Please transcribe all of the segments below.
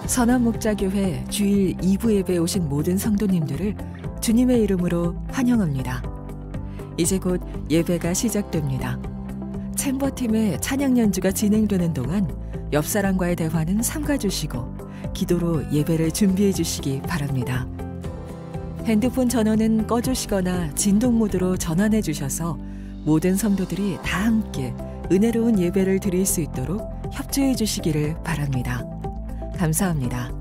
선한목자교회 주일 2부 예배에 오신 모든 성도님들을 주님의 이름으로 환영합니다. 이제 곧 예배가 시작됩니다. 챔버팀의 찬양 연주가 진행되는 동안 옆사람과의 대화는 삼가주시고 기도로 예배를 준비해 주시기 바랍니다. 핸드폰 전원은 꺼주시거나 진동 모드로 전환해 주셔서 모든 성도들이 다 함께 은혜로운 예배를 드릴 수 있도록 협조해 주시기를 바랍니다. 감사합니다.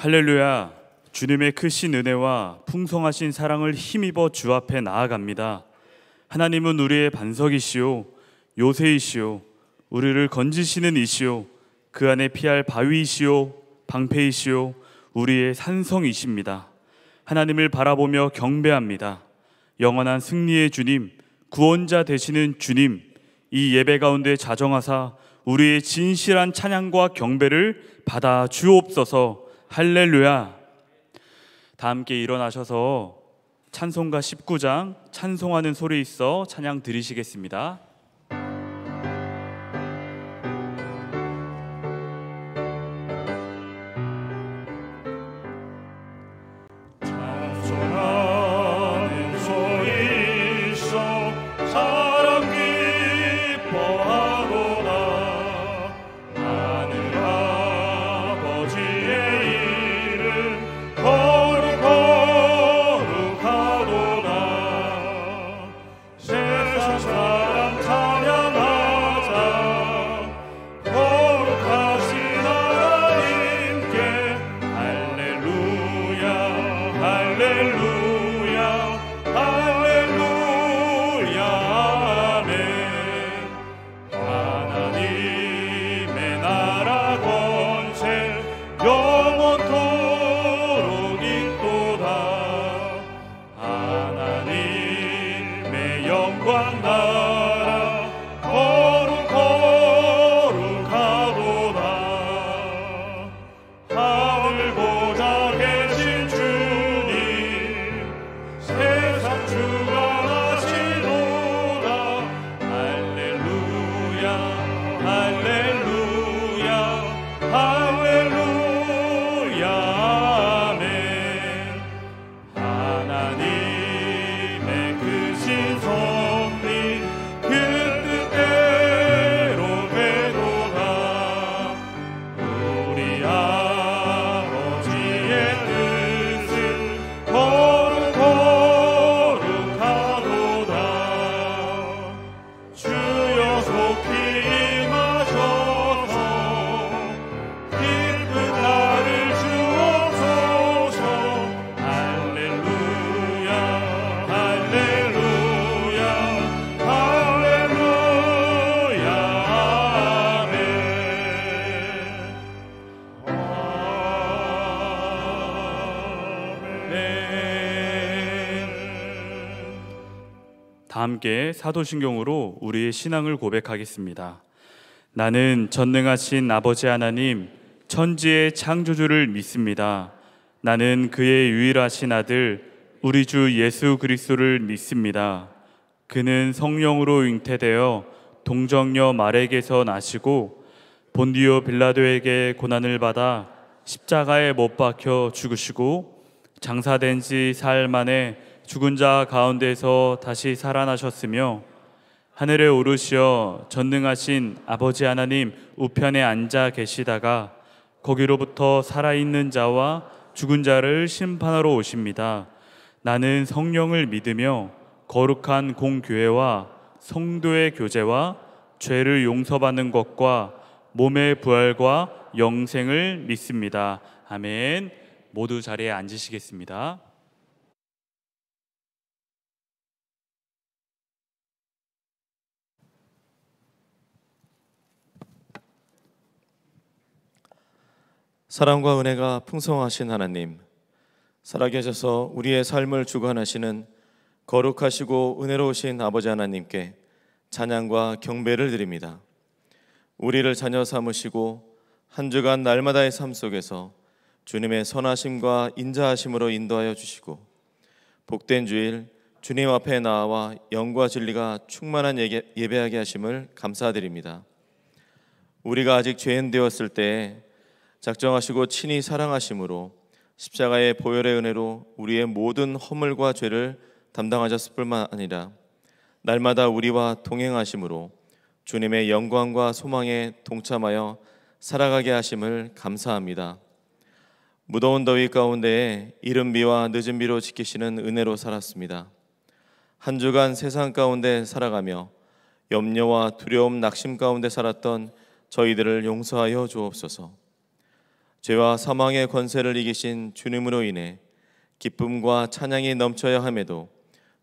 할렐루야. 주님의 크신 은혜와 풍성하신 사랑을 힘입어 주 앞에 나아갑니다. 하나님은 우리의 반석이시오, 요새이시오, 우리를 건지시는 이시오, 그 안에 피할 바위이시오, 방패이시오, 우리의 산성이십니다. 하나님을 바라보며 경배합니다. 영원한 승리의 주님, 구원자 되시는 주님, 이 예배 가운데 자정하사 우리의 진실한 찬양과 경배를 받아 주옵소서. 할렐루야. 다 함께 일어나셔서 찬송가 19장 찬송하는 소리 있어 찬양 드리시겠습니다. 다 함께 사도신경으로 우리의 신앙을 고백하겠습니다. 나는 전능하신 아버지 하나님, 천지의 창조주를 믿습니다. 나는 그의 유일하신 아들 우리 주 예수 그리스도를 믿습니다. 그는 성령으로 잉태되어 동정녀 마리아에게서 나시고 본디오 빌라도에게 고난을 받아 십자가에 못 박혀 죽으시고 장사된 지 사흘 만에 죽은 자 가운데서 다시 살아나셨으며 하늘에 오르시어 전능하신 아버지 하나님 우편에 앉아 계시다가 거기로부터 살아있는 자와 죽은 자를 심판하러 오십니다. 나는 성령을 믿으며 거룩한 공교회와 성도의 교제와 죄를 용서받는 것과 몸의 부활과 영생을 믿습니다. 아멘. 모두 자리에 앉으시겠습니다. 사랑과 은혜가 풍성하신 하나님, 살아계셔서 우리의 삶을 주관하시는 거룩하시고 은혜로우신 아버지 하나님께 찬양과 경배를 드립니다. 우리를 자녀 삼으시고 한 주간 날마다의 삶 속에서 주님의 선하심과 인자하심으로 인도하여 주시고 복된 주일 주님 앞에 나와 영과 진리가 충만한 예배하게 하심을 감사드립니다. 우리가 아직 죄인 되었을 때에 작정하시고 친히 사랑하심으로 십자가의 보혈의 은혜로 우리의 모든 허물과 죄를 담당하셨을 뿐만 아니라 날마다 우리와 동행하심으로 주님의 영광과 소망에 동참하여 살아가게 하심을 감사합니다. 무더운 더위 가운데에 이른 비와 늦은 비로 지키시는 은혜로 살았습니다. 한 주간 세상 가운데 살아가며 염려와 두려움, 낙심 가운데 살았던 저희들을 용서하여 주옵소서. 죄와 사망의 권세를 이기신 주님으로 인해 기쁨과 찬양이 넘쳐야 함에도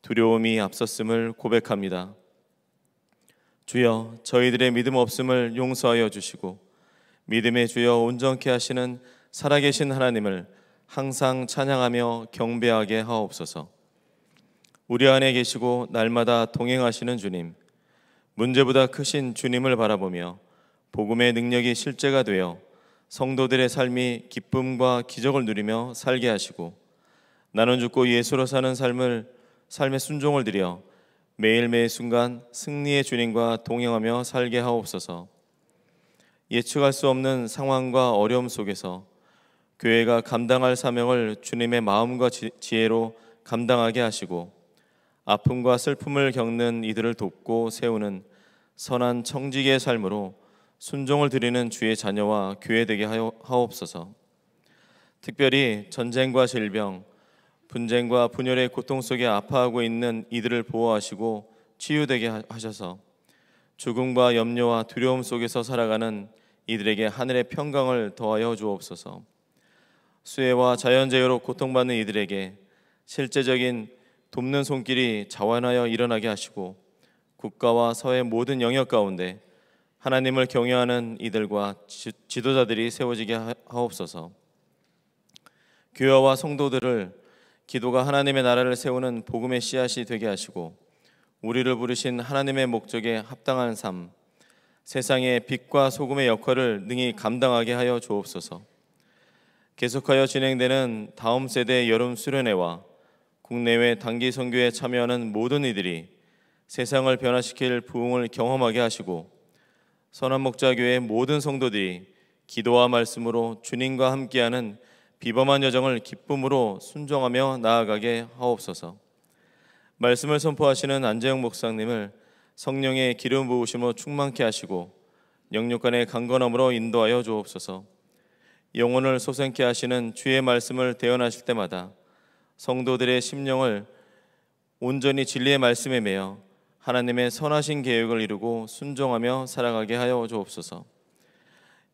두려움이 앞섰음을 고백합니다. 주여, 저희들의 믿음 없음을 용서하여 주시고 믿음의 주여 온전케 하시는 살아계신 하나님을 항상 찬양하며 경배하게 하옵소서. 우리 안에 계시고 날마다 동행하시는 주님, 문제보다 크신 주님을 바라보며 복음의 능력이 실제가 되어 성도들의 삶이 기쁨과 기적을 누리며 살게 하시고 나는 죽고 예수로 사는 삶의 순종을 드려 매일매일 순간 승리의 주님과 동행하며 살게 하옵소서. 예측할 수 없는 상황과 어려움 속에서 교회가 감당할 사명을 주님의 마음과 지혜로 감당하게 하시고 아픔과 슬픔을 겪는 이들을 돕고 세우는 선한 청지기의 삶으로 순종을 드리는 주의 자녀와 교회 되게 하옵소서. 특별히 전쟁과 질병, 분쟁과 분열의 고통 속에 아파하고 있는 이들을 보호하시고 치유되게 하셔서 죽음과 염려와 두려움 속에서 살아가는 이들에게 하늘의 평강을 더하여 주옵소서. 수해와 자연재해로 고통받는 이들에게 실제적인 돕는 손길이 자원하여 일어나게 하시고 국가와 사회 모든 영역 가운데 하나님을 경외하는 이들과 지도자들이 세워지게 하옵소서. 교회와 성도들을 기도가 하나님의 나라를 세우는 복음의 씨앗이 되게 하시고 우리를 부르신 하나님의 목적에 합당한 삶, 세상의 빛과 소금의 역할을 능히 감당하게 하여 주옵소서. 계속하여 진행되는 다음 세대 여름 수련회와 국내외 단기 선교에 참여하는 모든 이들이 세상을 변화시킬 부흥을 경험하게 하시고 선한 목자교회의 모든 성도들이 기도와 말씀으로 주님과 함께하는 비범한 여정을 기쁨으로 순종하며 나아가게 하옵소서. 말씀을 선포하시는 안재영 목사님을 성령의 기름 부으심으로 충만케 하시고 영육간의 강건함으로 인도하여 주옵소서. 영혼을 솟생케 하시는 주의 말씀을 대언하실 때마다 성도들의 심령을 온전히 진리의 말씀에 매여 하나님의 선하신 계획을 이루고 순종하며 살아가게 하여 주옵소서.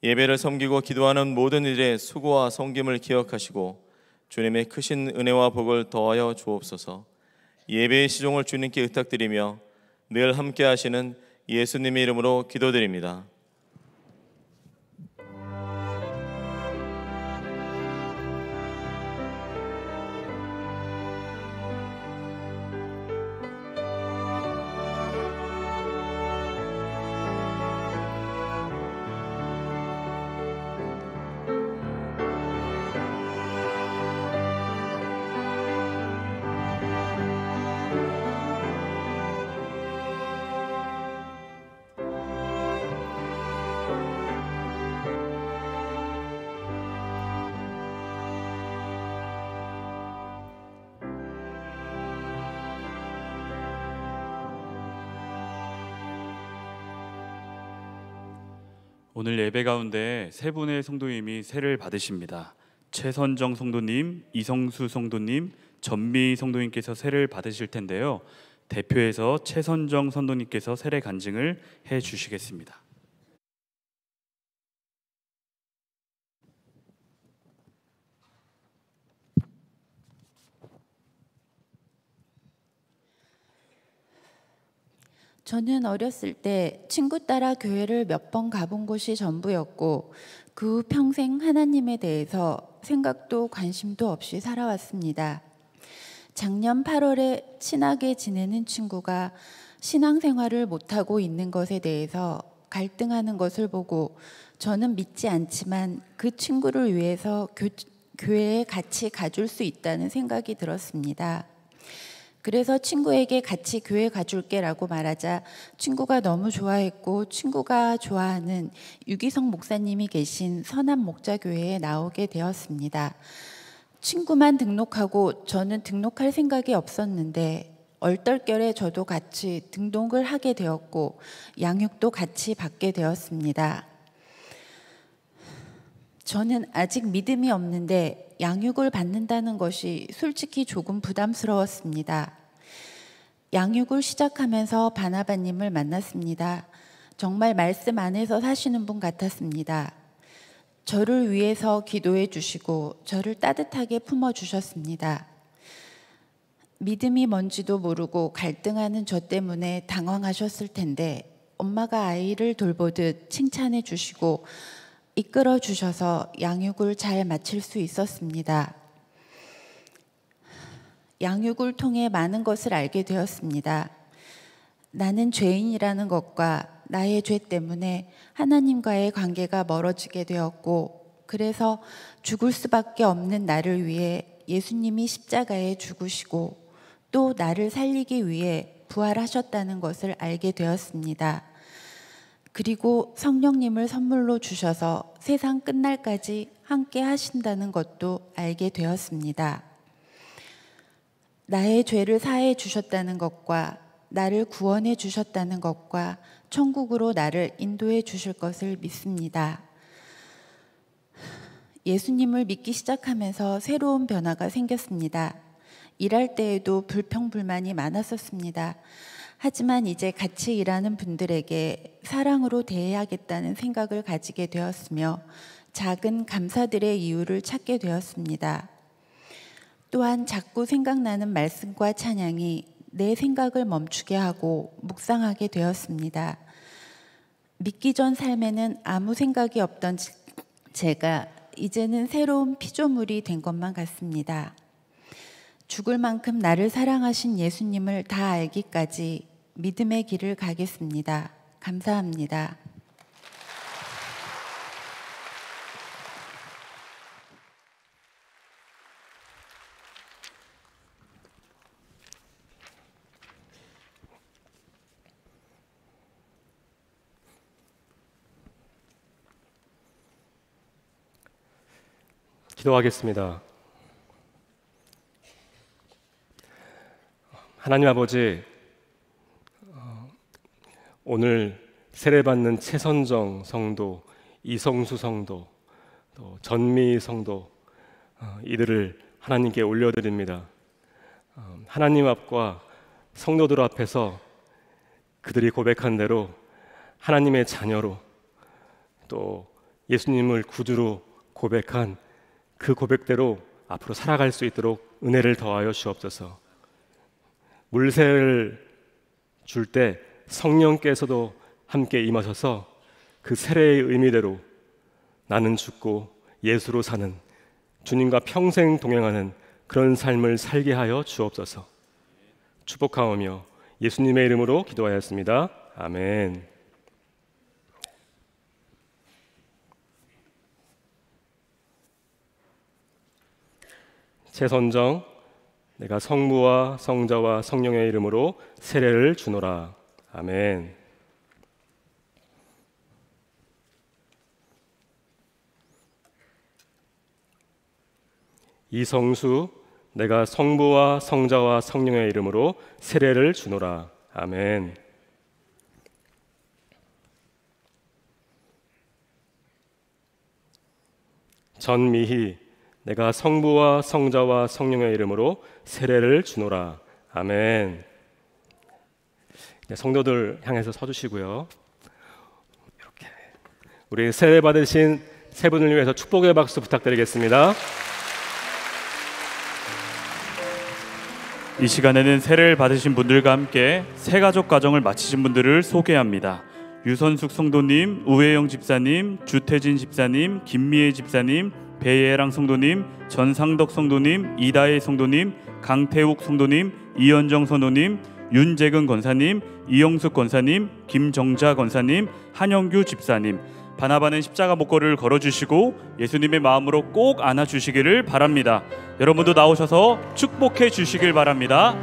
예배를 섬기고 기도하는 모든 이들의 수고와 섬김을 기억하시고 주님의 크신 은혜와 복을 더하여 주옵소서. 예배의 시종을 주님께 의탁드리며 늘 함께 하시는 예수님의 이름으로 기도드립니다. 오늘 예배 가운데 세 분의 성도님이 세를 받으십니다. 최선정 성도님, 이성수 성도님, 전미 성도님께서 세를 받으실 텐데요. 대표해서 최선정 성도님께서 세례 간증을 해 주시겠습니다. 저는 어렸을 때 친구 따라 교회를 몇 번 가본 곳이 전부였고 그 후 평생 하나님에 대해서 생각도 관심도 없이 살아왔습니다. 작년 8월에 친하게 지내는 친구가 신앙생활을 못하고 있는 것에 대해서 갈등하는 것을 보고 저는 믿지 않지만 그 친구를 위해서 교회에 같이 가줄 수 있다는 생각이 들었습니다. 그래서 친구에게 같이 교회 가줄게 라고 말하자 친구가 너무 좋아했고 친구가 좋아하는 유기성 목사님이 계신 선한 목자교회에 나오게 되었습니다. 친구만 등록하고 저는 등록할 생각이 없었는데 얼떨결에 저도 같이 등록을 하게 되었고 양육도 같이 받게 되었습니다. 저는 아직 믿음이 없는데 양육을 받는다는 것이 솔직히 조금 부담스러웠습니다. 양육을 시작하면서 바나바님을 만났습니다. 정말 말씀 안에서 사시는 분 같았습니다. 저를 위해서 기도해 주시고 저를 따뜻하게 품어 주셨습니다. 믿음이 뭔지도 모르고 갈등하는 저 때문에 당황하셨을 텐데 엄마가 아이를 돌보듯 칭찬해 주시고 이끌어 주셔서 양육을 잘 마칠 수 있었습니다. 양육을 통해 많은 것을 알게 되었습니다. 나는 죄인이라는 것과 나의 죄 때문에 하나님과의 관계가 멀어지게 되었고, 그래서 죽을 수밖에 없는 나를 위해 예수님이 십자가에 죽으시고 또 나를 살리기 위해 부활하셨다는 것을 알게 되었습니다. 그리고 성령님을 선물로 주셔서 세상 끝날까지 함께 하신다는 것도 알게 되었습니다. 나의 죄를 사해 주셨다는 것과 나를 구원해 주셨다는 것과 천국으로 나를 인도해 주실 것을 믿습니다. 예수님을 믿기 시작하면서 새로운 변화가 생겼습니다. 일할 때에도 불평불만이 많았었습니다. 하지만 이제 같이 일하는 분들에게 사랑으로 대해야겠다는 생각을 가지게 되었으며 작은 감사들의 이유를 찾게 되었습니다. 또한 자꾸 생각나는 말씀과 찬양이 내 생각을 멈추게 하고 묵상하게 되었습니다. 믿기 전 삶에는 아무 생각이 없던 제가 이제는 새로운 피조물이 된 것만 같습니다. 죽을 만큼 나를 사랑하신 예수님을 다 알기까지 믿음의 길을 가겠습니다. 감사합니다. 기도하겠습니다. 하나님 아버지, 오늘 세례받는 최선정 성도, 이성수 성도, 또 전미 성도, 이들을 하나님께 올려드립니다. 하나님 앞과 성도들 앞에서 그들이 고백한 대로 하나님의 자녀로, 또 예수님을 구주로 고백한 그 고백대로 앞으로 살아갈 수 있도록 은혜를 더하여 주옵소서. 물세를 줄 때 성령께서도 함께 임하셔서 그 세례의 의미대로 나는 죽고 예수로 사는, 주님과 평생 동행하는 그런 삶을 살게 하여 주옵소서. 축복하오며 예수님의 이름으로 기도하였습니다. 아멘. 최선정, 내가 성부와 성자와 성령의 이름으로 세례를 주노라. 아멘. 이성수, 내가 성부와 성자와 성령의 이름으로 세례를 주노라. 아멘. 전미희, 내가 성부와 성자와 성령의 이름으로 세례를 주노라. 아멘. 성도들 향해서 서주시고요. 이렇게 우리 세례 받으신 세 분을 위해서 축복의 박수 부탁드리겠습니다. 이 시간에는 세례를 받으신 분들과 함께 새가족 가정을 마치신 분들을 소개합니다. 유선숙 성도님, 우혜영 집사님, 주태진 집사님, 김미애 집사님, 배예랑 성도님, 전상덕 성도님, 이다혜 성도님, 강태욱 성도님, 이현정 성도님, 윤재근 권사님, 이영숙 권사님, 김정자 권사님, 한영규 집사님, 바나바는 십자가 목걸이를 걸어주시고 예수님의 마음으로 꼭 안아주시기를 바랍니다. 여러분도 나오셔서 축복해 주시길 바랍니다.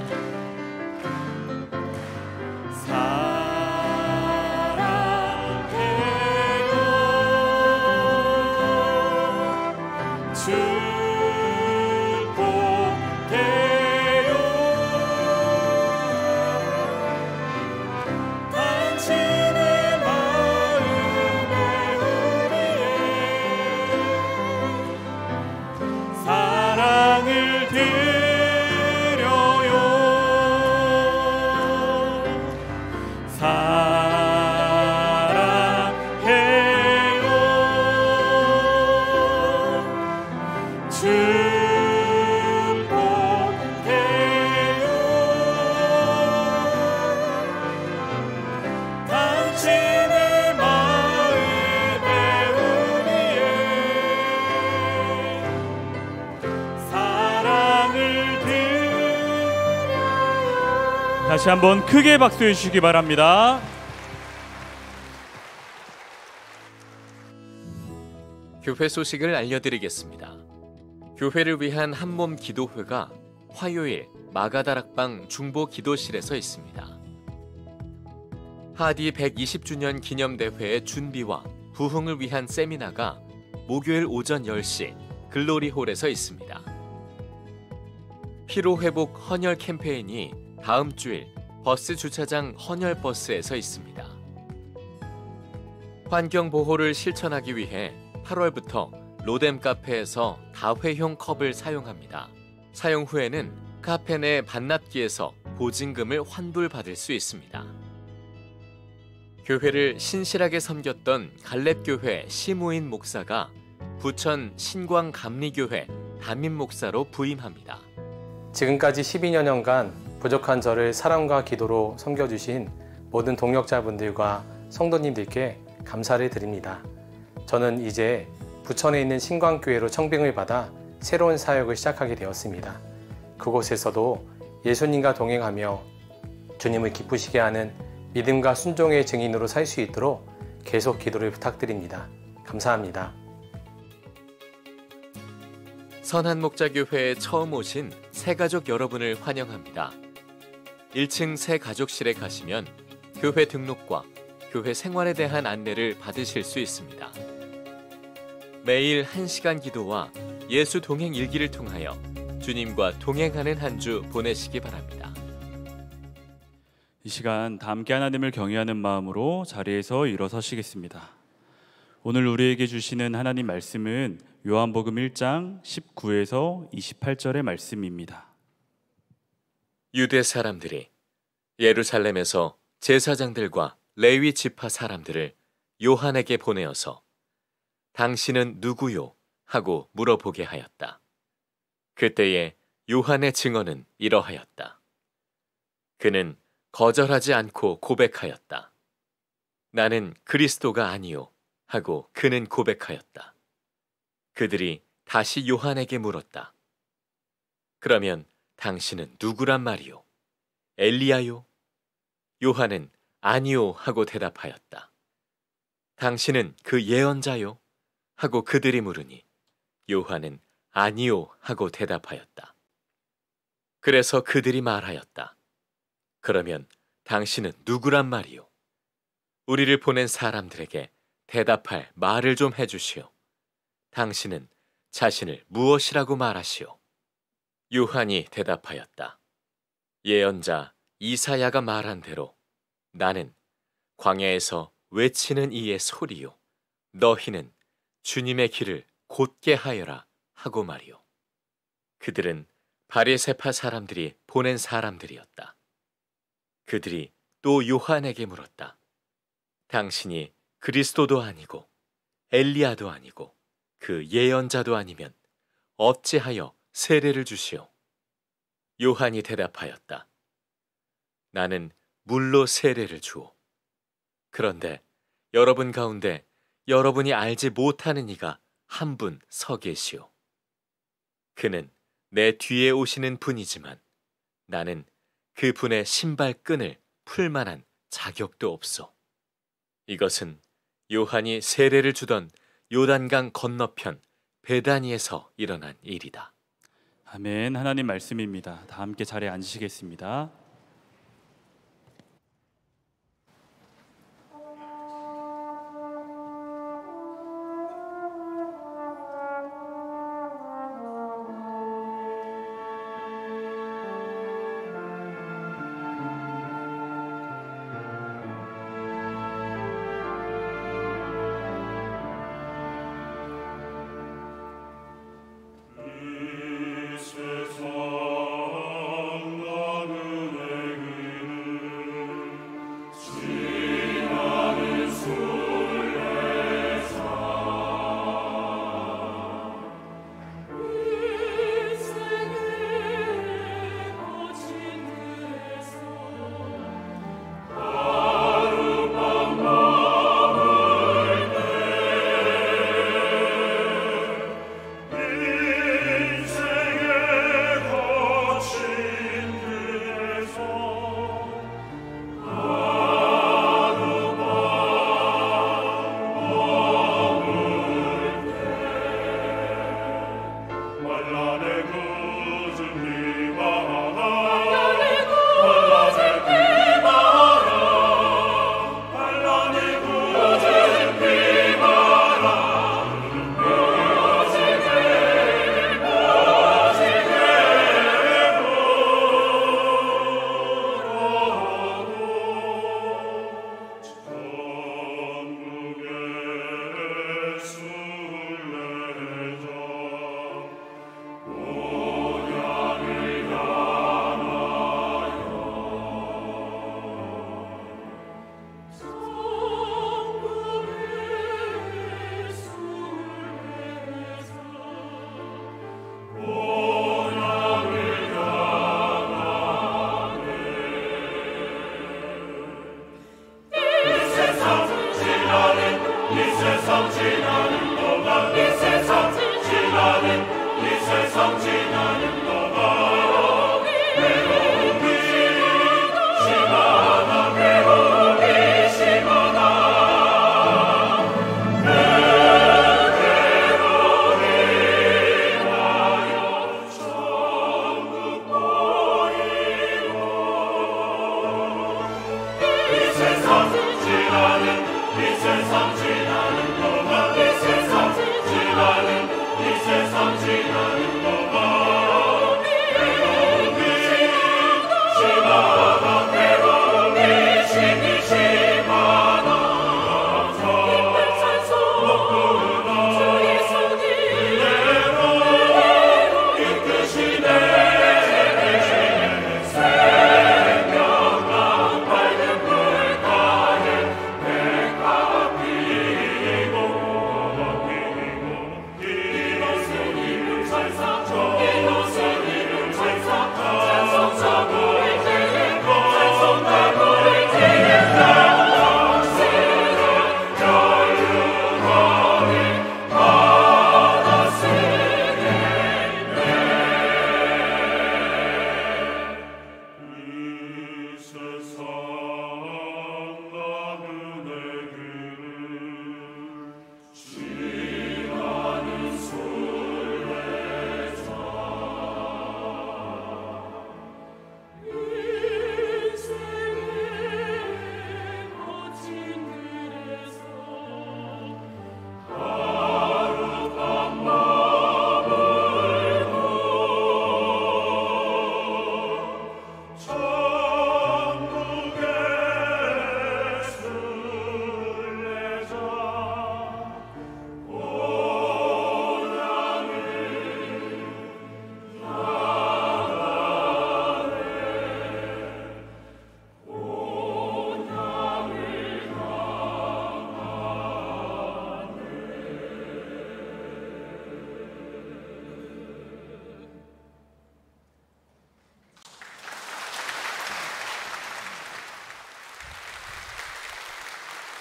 사랑을 드려요. 다시 한번 크게 박수해 주시기 바랍니다. 교회 소식을 알려드리겠습니다. 교회를 위한 한몸 기도회가 화요일 마가다락방 중보 기도실에서 있습니다. 하디 120주년 기념대회의 준비와 부흥을 위한 세미나가 목요일 오전 10시 글로리홀에서 있습니다. 피로회복 헌혈 캠페인이 다음 주일 버스 주차장 헌혈버스에서 있습니다. 환경보호를 실천하기 위해 8월부터 로뎀 카페에서 다회용 컵을 사용합니다. 사용 후에는 카페 내 반납기에서 보증금을 환불받을 수 있습니다. 교회를 신실하게 섬겼던 갈렙교회 시무인 목사가 부천 신광감리교회 담임 목사로 부임합니다. 지금까지 12년간 부족한 저를 사랑과 기도로 섬겨주신 모든 동역자분들과 성도님들께 감사를 드립니다. 저는 이제 부천에 있는 신광교회로 청빙을 받아 새로운 사역을 시작하게 되었습니다. 그곳에서도 예수님과 동행하며 주님을 기쁘시게 하는 믿음과 순종의 증인으로 살 수 있도록 계속 기도를 부탁드립니다. 감사합니다. 선한목자교회에 처음 오신 새가족 여러분을 환영합니다. 1층 새가족실에 가시면 교회 등록과 교회 생활에 대한 안내를 받으실 수 있습니다. 매일 1시간 기도와 예수 동행 일기를 통하여 주님과 동행하는 한 주 보내시기 바랍니다. 이 시간 다 함께 하나님을 경외하는 마음으로 자리에서 일어서시겠습니다. 오늘 우리에게 주시는 하나님 말씀은 요한복음 1장 19에서 28절의 말씀입니다. 유대 사람들이 예루살렘에서 제사장들과 레위 지파 사람들을 요한에게 보내어서 당신은 누구요? 하고 물어보게 하였다. 그때에 요한의 증언은 이러하였다. 그는 거절하지 않고 고백하였다. 나는 그리스도가 아니요 하고 그는 고백하였다. 그들이 다시 요한에게 물었다. 그러면 당신은 누구란 말이요? 엘리야요? 요한은 아니요 하고 대답하였다. 당신은 그 예언자요? 하고 그들이 물으니 요한은 아니요 하고 대답하였다. 그래서 그들이 말하였다. 그러면 당신은 누구란 말이요? 우리를 보낸 사람들에게 대답할 말을 좀 해주시오. 당신은 자신을 무엇이라고 말하시오? 요한이 대답하였다. 예언자 이사야가 말한 대로 나는 광야에서 외치는 이의 소리요. 너희는 주님의 길을 곧게 하여라 하고 말이요. 그들은 바리새파 사람들이 보낸 사람들이었다. 그들이 또 요한에게 물었다. 당신이 그리스도도 아니고 엘리야도 아니고 그 예언자도 아니면 어찌하여 세례를 주시오? 요한이 대답하였다. 나는 물로 세례를 주오. 그런데 여러분 가운데 여러분이 알지 못하는 이가 한 분 서 계시오. 그는 내 뒤에 오시는 분이지만 나는 그 분의 신발끈을 풀 만한 자격도 없소. 이것은 요한이 세례를 주던 요단강 건너편 베다니에서 일어난 일이다. 아멘. 하나님 말씀입니다. 다 함께 자리에 앉으시겠습니다. 세상 나누네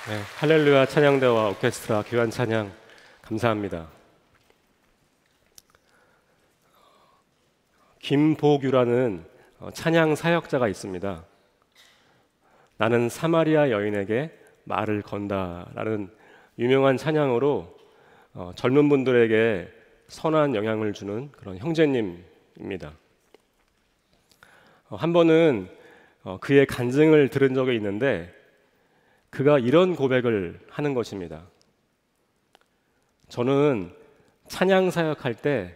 네, 할렐루야 찬양대와 오케스트라 교환 찬양 감사합니다. 김보규라는 찬양 사역자가 있습니다. 나는 사마리아 여인에게 말을 건다라는 유명한 찬양으로 젊은 분들에게 선한 영향을 주는 그런 형제님입니다. 한 번은 그의 간증을 들은 적이 있는데 그가 이런 고백을 하는 것입니다. 저는 찬양 사역할 때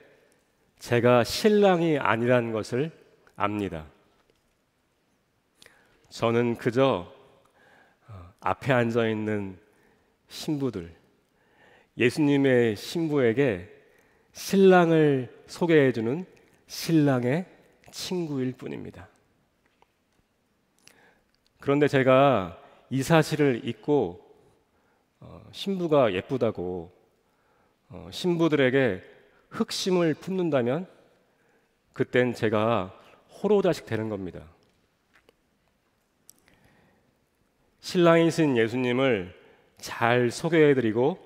제가 신랑이 아니라는 것을 압니다. 저는 그저 앞에 앉아 있는 신부들, 예수님의 신부에게 신랑을 소개해주는 신랑의 친구일 뿐입니다. 그런데 제가 이 사실을 잊고 신부가 예쁘다고 신부들에게 흑심을 품는다면 그땐 제가 호로자식 되는 겁니다. 신랑이신 예수님을 잘 소개해드리고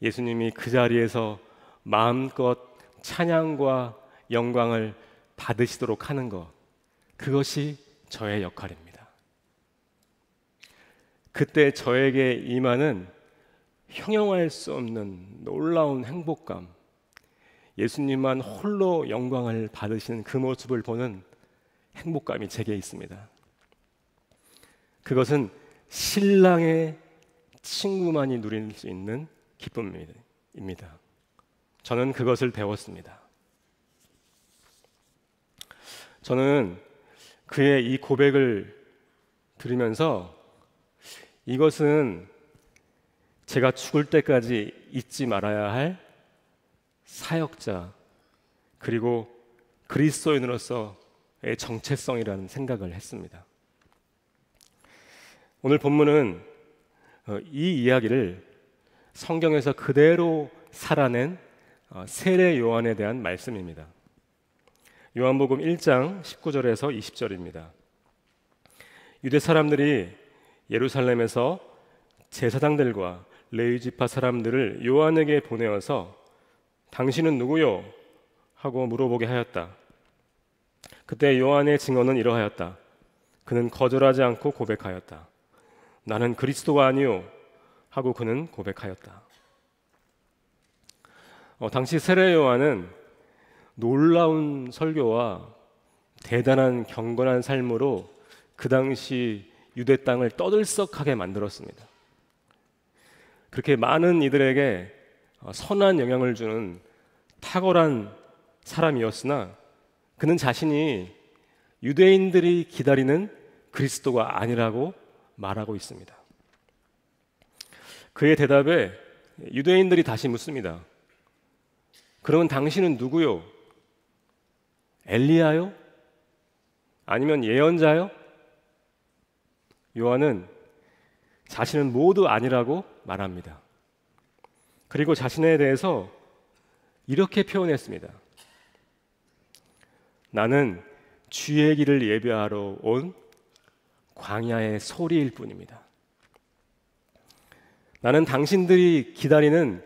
예수님이 그 자리에서 마음껏 찬양과 영광을 받으시도록 하는 것, 그것이 저의 역할입니다. 그때 저에게 임하는 형용할 수 없는 놀라운 행복감, 예수님만 홀로 영광을 받으시는 그 모습을 보는 행복감이 제게 있습니다. 그것은 신랑의 친구만이 누릴 수 있는 기쁨입니다. 저는 그것을 배웠습니다. 저는 그의 이 고백을 들으면서 이것은 제가 죽을 때까지 잊지 말아야 할 사역자 그리고 그리스도인으로서의 정체성이라는 생각을 했습니다. 오늘 본문은 이 이야기를 성경에서 그대로 살아낸 세례 요한에 대한 말씀입니다. 요한복음 1장 19절에서 20절입니다. 유대 사람들이 예루살렘에서 제사장들과 레위 지파 사람들을 요한에게 보내어서 당신은 누구요? 하고 물어보게 하였다. 그때 요한의 증언은 이러하였다. 그는 거절하지 않고 고백하였다. 나는 그리스도가 아니요 하고 그는 고백하였다. 당시 세례 요한은 놀라운 설교와 대단한 경건한 삶으로 그 당시 유대 땅을 떠들썩하게 만들었습니다. 그렇게 많은 이들에게 선한 영향을 주는 탁월한 사람이었으나 그는 자신이 유대인들이 기다리는 그리스도가 아니라고 말하고 있습니다. 그의 대답에 유대인들이 다시 묻습니다. 그러면 당신은 누구요? 엘리야요? 아니면 예언자요? 요한은 자신은 모두 아니라고 말합니다. 그리고 자신에 대해서 이렇게 표현했습니다. 나는 주의 길을 예배하러 온 광야의 소리일 뿐입니다. 나는 당신들이 기다리는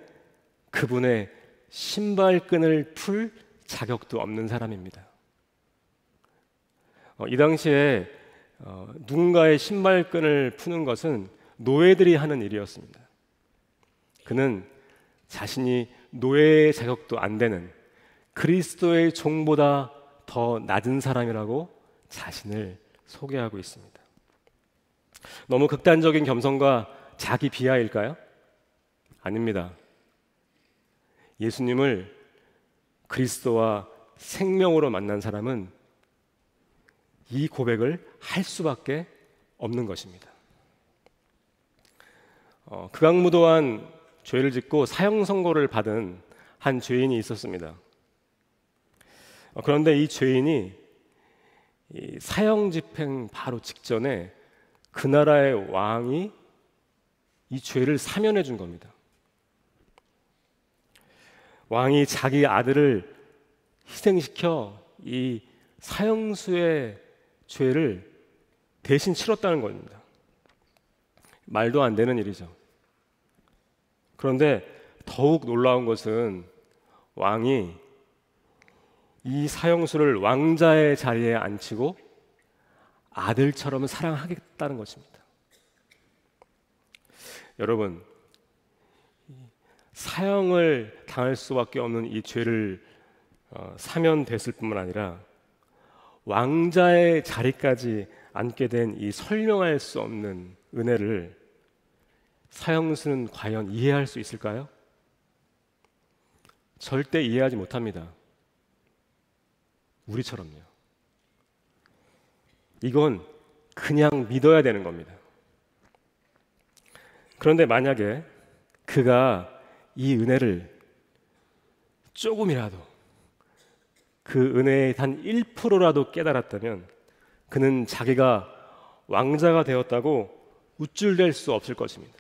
그분의 신발끈을 풀 자격도 없는 사람입니다. 이 당시에 누군가의 신발끈을 푸는 것은 노예들이 하는 일이었습니다. 그는 자신이 노예의 자격도 안 되는 그리스도의 종보다 더 낮은 사람이라고 자신을 소개하고 있습니다. 너무 극단적인 겸손과 자기 비하일까요? 아닙니다. 예수님을 그리스도와 생명으로 만난 사람은 이 고백을 할 수밖에 없는 것입니다. 극악무도한 죄를 짓고 사형 선고를 받은 한 죄인이 있었습니다. 그런데 이 죄인이 이 사형 집행 바로 직전에 그 나라의 왕이 이 죄를 사면해 준 겁니다. 왕이 자기 아들을 희생시켜 이 사형수의 죄를 대신 치렀다는 겁니다. 말도 안 되는 일이죠. 그런데 더욱 놀라운 것은 왕이 이 사형수를 왕자의 자리에 앉히고 아들처럼 사랑하겠다는 것입니다. 여러분, 사형을 당할 수밖에 없는 이 죄를 사면됐을 뿐만 아니라 왕자의 자리까지 앉게 된 이 설명할 수 없는 은혜를 사형수는 과연 이해할 수 있을까요? 절대 이해하지 못합니다. 우리처럼요. 이건 그냥 믿어야 되는 겁니다. 그런데 만약에 그가 이 은혜를 조금이라도 그 은혜의 단 1%라도 깨달았다면 그는 자기가 왕자가 되었다고 우쭐댈 수 없을 것입니다.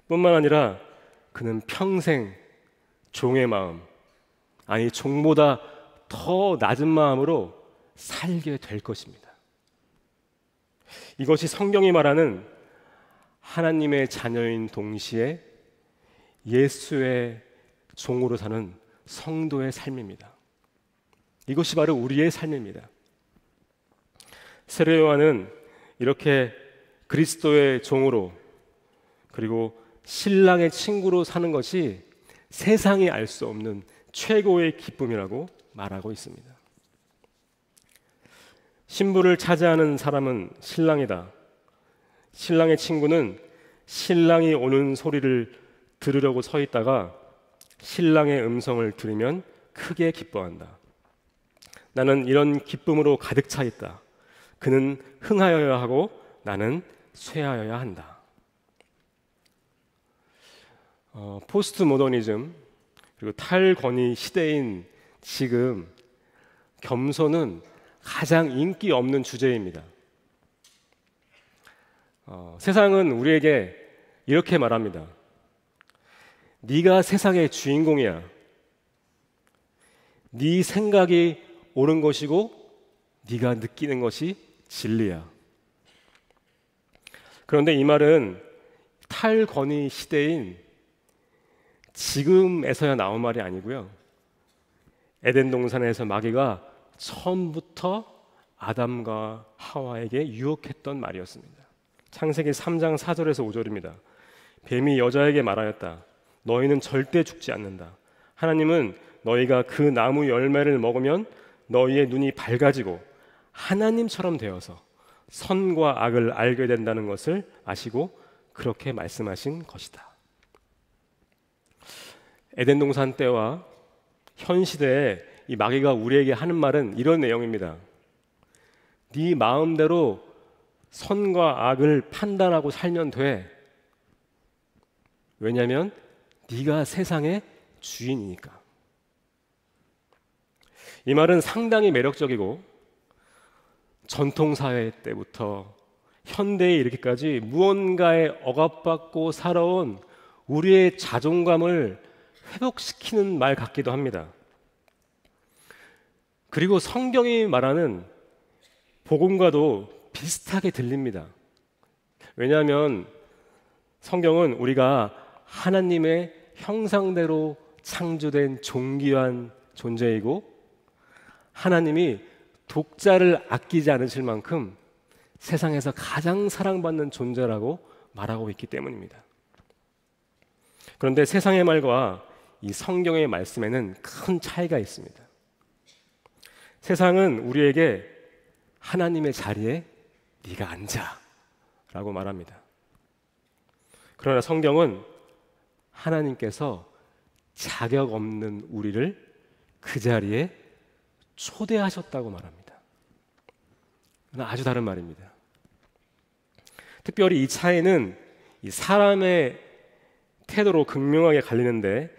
뿐만 아니라 그는 평생 종의 마음, 아니 종보다 더 낮은 마음으로 살게 될 것입니다. 이것이 성경이 말하는 하나님의 자녀인 동시에 예수의 종으로 사는 성도의 삶입니다. 이것이 바로 우리의 삶입니다. 세례 요한은 이렇게 그리스도의 종으로 그리고 신랑의 친구로 사는 것이 세상이 알 수 없는 최고의 기쁨이라고 말하고 있습니다. 신부를 차지하는 사람은 신랑이다. 신랑의 친구는 신랑이 오는 소리를 들으려고 서 있다가 신랑의 음성을 들으면 크게 기뻐한다. 나는 이런 기쁨으로 가득 차 있다. 그는 흥하여야 하고 나는 쇠하여야 한다. 포스트 모더니즘 그리고 탈권위 시대인 지금 겸손은 가장 인기 없는 주제입니다. 세상은 우리에게 이렇게 말합니다. 네가 세상의 주인공이야. 네 생각이 옳은 것이고 네가 느끼는 것이 진리야. 그런데 이 말은 탈권위 시대인 지금에서야 나온 말이 아니고요. 에덴 동산에서 마귀가 처음부터 아담과 하와에게 유혹했던 말이었습니다. 창세기 3장 4절에서 5절입니다. 뱀이 여자에게 말하였다. 너희는 절대 죽지 않는다. 하나님은 너희가 그 나무 열매를 먹으면 너희의 눈이 밝아지고 하나님처럼 되어서 선과 악을 알게 된다는 것을 아시고 그렇게 말씀하신 것이다. 에덴 동산 때와 현 시대에 이 마귀가 우리에게 하는 말은 이런 내용입니다. 네 마음대로 선과 악을 판단하고 살면 돼. 왜냐하면 네가 세상의 주인이니까. 이 말은 상당히 매력적이고 전통사회 때부터 현대에 이르기까지 무언가에 억압받고 살아온 우리의 자존감을 회복시키는 말 같기도 합니다. 그리고 성경이 말하는 복음과도 비슷하게 들립니다. 왜냐하면 성경은 우리가 하나님의 형상대로 창조된 존귀한 존재이고 하나님이 독자를 아끼지 않으실 만큼 세상에서 가장 사랑받는 존재라고 말하고 있기 때문입니다. 그런데 세상의 말과 이 성경의 말씀에는 큰 차이가 있습니다. 세상은 우리에게 하나님의 자리에 네가 앉아 라고 말합니다. 그러나 성경은 하나님께서 자격 없는 우리를 그 자리에 초대하셨다고 말합니다. 아주 다른 말입니다. 특별히 이 차이는 이 사람의 태도로 극명하게 갈리는데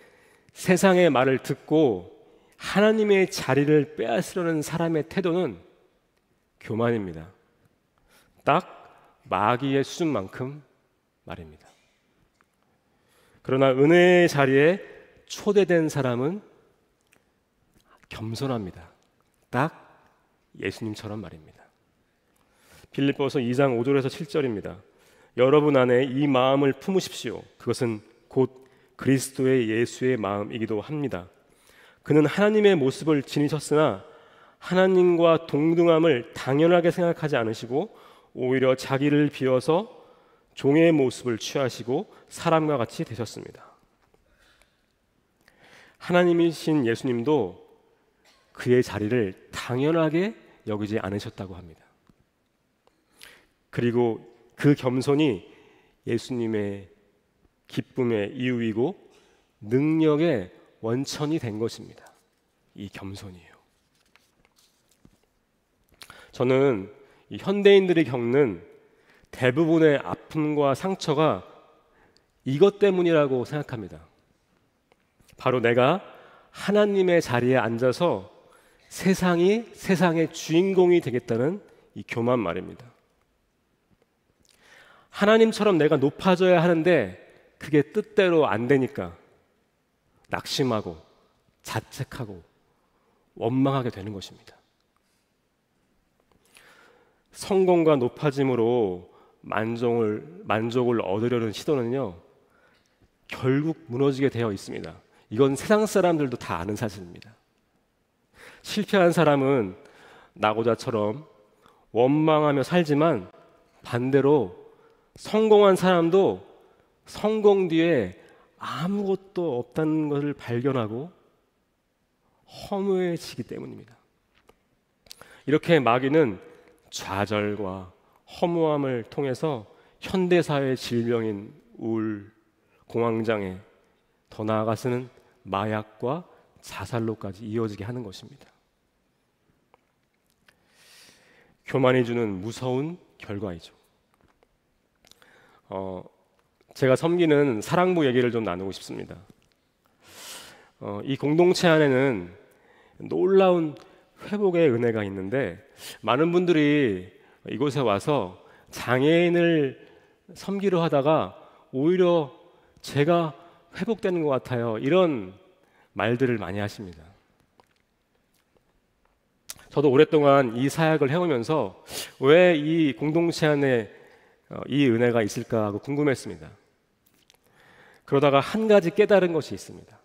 세상의 말을 듣고 하나님의 자리를 빼앗으려는 사람의 태도는 교만입니다. 딱 마귀의 수준만큼 말입니다. 그러나 은혜의 자리에 초대된 사람은 겸손합니다. 딱 예수님처럼 말입니다. 빌립보서 2장 5절에서 7절입니다. 여러분 안에 이 마음을 품으십시오. 그것은 곧 그리스도의 예수의 마음이기도 합니다. 그는 하나님의 모습을 지니셨으나 하나님과 동등함을 당연하게 생각하지 않으시고 오히려 자기를 비워서 종의 모습을 취하시고 사람과 같이 되셨습니다. 하나님이신 예수님도 그의 자리를 당연하게 여기지 않으셨다고 합니다. 그리고 그 겸손이 예수님의 기쁨의 이유이고 능력의 원천이 된 것입니다. 이 겸손이에요. 저는 이 현대인들이 겪는 대부분의 아픔과 상처가 이것 때문이라고 생각합니다. 바로 내가 하나님의 자리에 앉아서 세상이 세상의 주인공이 되겠다는 이 교만 말입니다. 하나님처럼 내가 높아져야 하는데 그게 뜻대로 안 되니까 낙심하고 자책하고 원망하게 되는 것입니다. 성공과 높아짐으로 만족을 얻으려는 시도는요, 결국 무너지게 되어 있습니다. 이건 세상 사람들도 다 아는 사실입니다. 실패한 사람은 나고자처럼 원망하며 살지만 반대로 성공한 사람도 성공 뒤에 아무것도 없다는 것을 발견하고 허무해지기 때문입니다. 이렇게 마귀는 좌절과 허무함을 통해서 현대사회의 질병인 우울, 공황장애, 더 나아가서는 마약과 자살로까지 이어지게 하는 것입니다. 교만이 주는 무서운 결과이죠. 제가 섬기는 사랑부 얘기를 좀 나누고 싶습니다. 이 공동체 안에는 놀라운 회복의 은혜가 있는데 많은 분들이 이곳에 와서 장애인을 섬기려 하다가 오히려 제가 회복되는 것 같아요. 이런 말들을 많이 하십니다. 저도 오랫동안 이 사역을 해오면서 왜 이 공동체 안에 이 은혜가 있을까 하고 궁금했습니다. 그러다가 한 가지 깨달은 것이 있습니다.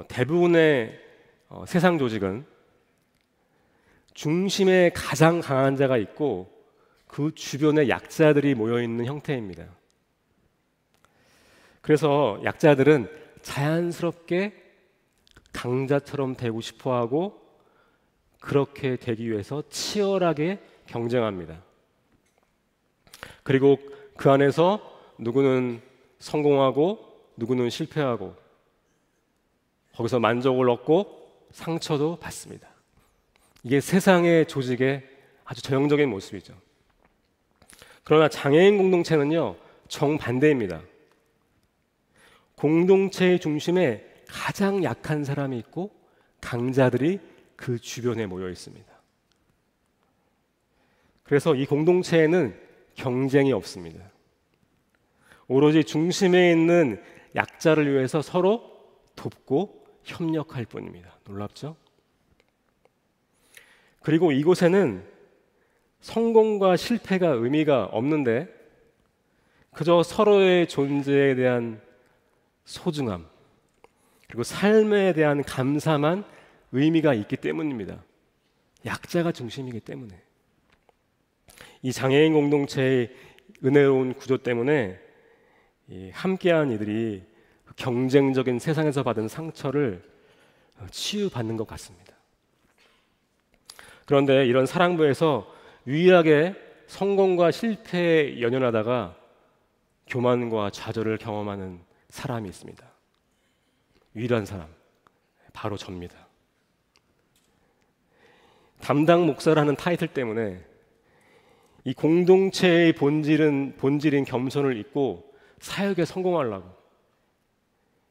대부분의 세상 조직은 중심에 가장 강한 자가 있고 그 주변에 약자들이 모여 있는 형태입니다. 그래서 약자들은 자연스럽게 강자처럼 되고 싶어하고 그렇게 되기 위해서 치열하게 경쟁합니다. 그리고 그 안에서 누구는 성공하고 누구는 실패하고 거기서 만족을 얻고 상처도 받습니다. 이게 세상의 조직의 아주 전형적인 모습이죠. 그러나 장애인 공동체는요, 정반대입니다. 공동체의 중심에 가장 약한 사람이 있고 강자들이 그 주변에 모여 있습니다. 그래서 이 공동체에는 경쟁이 없습니다. 오로지 중심에 있는 약자를 위해서 서로 돕고 협력할 뿐입니다. 놀랍죠? 그리고 이곳에는 성공과 실패가 의미가 없는데 그저 서로의 존재에 대한 소중함 그리고 삶에 대한 감사만 의미가 있기 때문입니다. 약자가 중심이기 때문에. 이 장애인 공동체의 은혜로운 구조 때문에 함께한 이들이 경쟁적인 세상에서 받은 상처를 치유받는 것 같습니다. 그런데 이런 사랑부에서 유일하게 성공과 실패에 연연하다가 교만과 좌절을 경험하는 사람이 있습니다. 유일한 사람, 바로 접니다. 담당 목사라는 타이틀 때문에 이 공동체의 본질인 겸손을 잊고 사역에 성공하려고,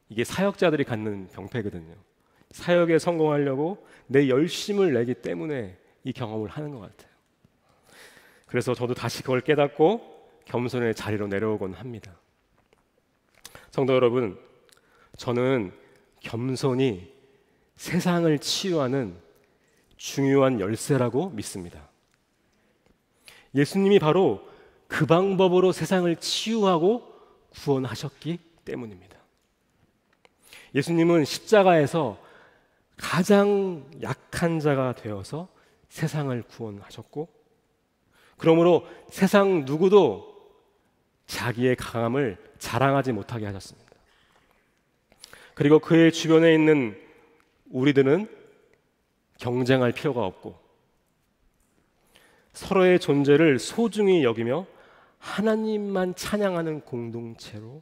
이게 사역자들이 갖는 병폐거든요. 사역에 성공하려고 내 열심을 내기 때문에 이 경험을 하는 것 같아요. 그래서 저도 다시 그걸 깨닫고 겸손의 자리로 내려오곤 합니다. 성도 여러분, 저는 겸손이 세상을 치유하는 중요한 열쇠라고 믿습니다. 예수님이 바로 그 방법으로 세상을 치유하고 구원하셨기 때문입니다. 예수님은 십자가에서 가장 약한 자가 되어서 세상을 구원하셨고, 그러므로 세상 누구도 자기의 강함을 자랑하지 못하게 하셨습니다. 그리고 그의 주변에 있는 우리들은 경쟁할 필요가 없고 서로의 존재를 소중히 여기며 하나님만 찬양하는 공동체로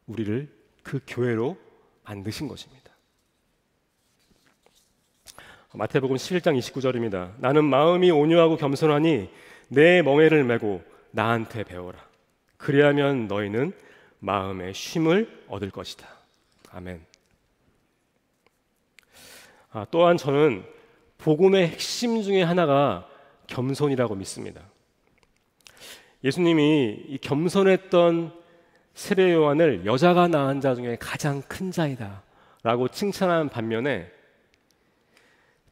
우리를 그 교회로 만드신 것입니다. 마태복음 11장 29절입니다. 나는 마음이 온유하고 겸손하니 내 멍에를 메고 나한테 배워라. 그리하면 너희는 마음의 쉼을 얻을 것이다. 아멘. 또한 저는 복음의 핵심 중에 하나가 겸손이라고 믿습니다. 예수님이 이 겸손했던 세례 요한을 여자가 낳은 자 중에 가장 큰 자이다 라고 칭찬한 반면에